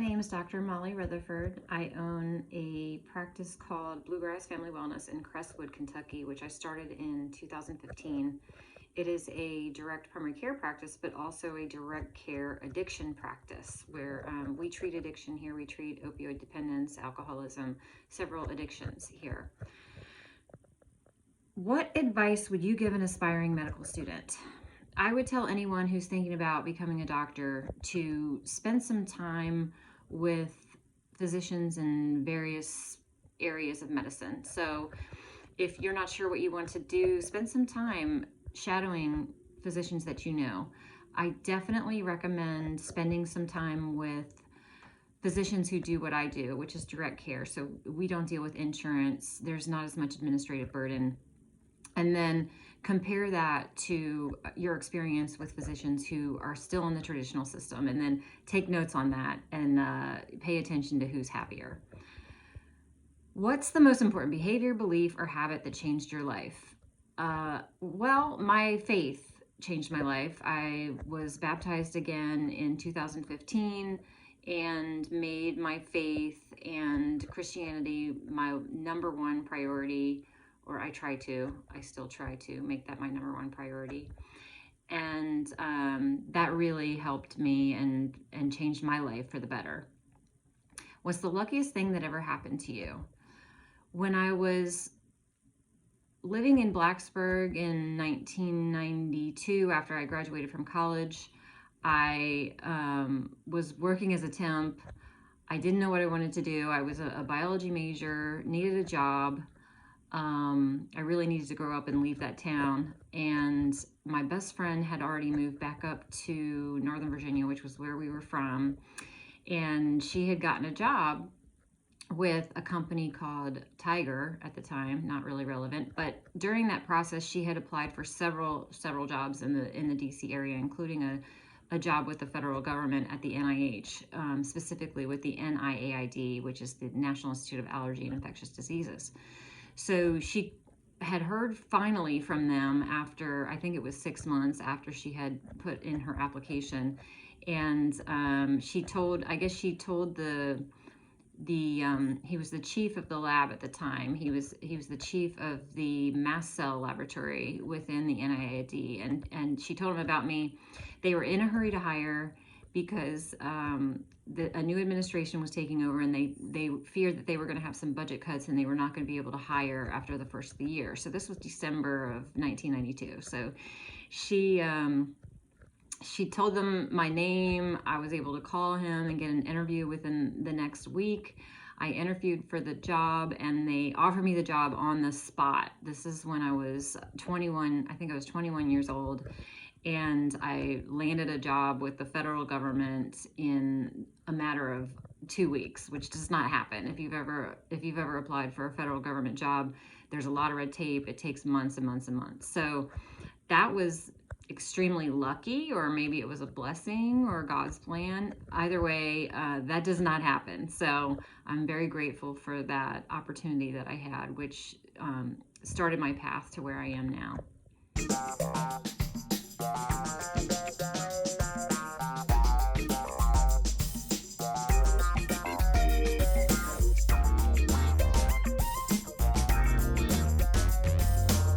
name is Dr. Molly Rutherford. I own a practice called Bluegrass Family Wellness in Crestwood, Kentucky, which I started in 2015. It is a direct primary care practice, but also a direct care addiction practice where we treat addiction here. We treat opioid dependence, alcoholism, several addictions here. What advice would you give an aspiring medical student? I would tell anyone who's thinking about becoming a doctor to spend some time with physicians in various areas of medicine. So if you're not sure what you want to do, spend some time shadowing physicians that you know. I definitely recommend spending some time with physicians who do what I do, which is direct care. So we don't deal with insurance. There's not as much administrative burden. And then compare that to your experience with physicians who are still in the traditional system, and then take notes on that and pay attention to who's happier. What's the most important behavior, belief, or habit that changed your life? Well, my faith changed my life. I was baptized again in 2015 and made my faith and Christianity my number one priority. Or I still try to make that my number one priority. And that really helped me and changed my life for the better. What's the luckiest thing that ever happened to you? When I was living in Blacksburg in 1992, after I graduated from college, I was working as a temp. I didn't know what I wanted to do. I was a biology major, needed a job. I really needed to grow up and leave that town, and my best friend had already moved back up to Northern Virginia, which was where we were from, and she had gotten a job with a company called Tiger at the time, not really relevant, but during that process she had applied for several jobs in the DC area, including a job with the federal government at the NIH, specifically with the NIAID, which is the National Institute of Allergy and Infectious Diseases. So she had heard finally from them after, I think it was 6 months after she had put in her application. And she told he was the chief of the lab at the time. He was the chief of the mast cell laboratory within the NIAID. And she told him about me. They were in a hurry to hire because a new administration was taking over, and they feared that they were going to have some budget cuts and they were not going to be able to hire after the first of the year. So this was December of 1992. So she told them my name. I was able to call him and get an interview within the next week. I interviewed for the job and they offered me the job on the spot. This is when I was 21. I think I was 21 years old. And I landed a job with the federal government in a matter of 2 weeks, which does not happen. If you've ever applied for a federal government job, there's a lot of red tape. It takes months and months and months. So that was extremely lucky, or maybe it was a blessing or God's plan. Either way, that does not happen. So I'm very grateful for that opportunity that I had, which started my path to where I am now.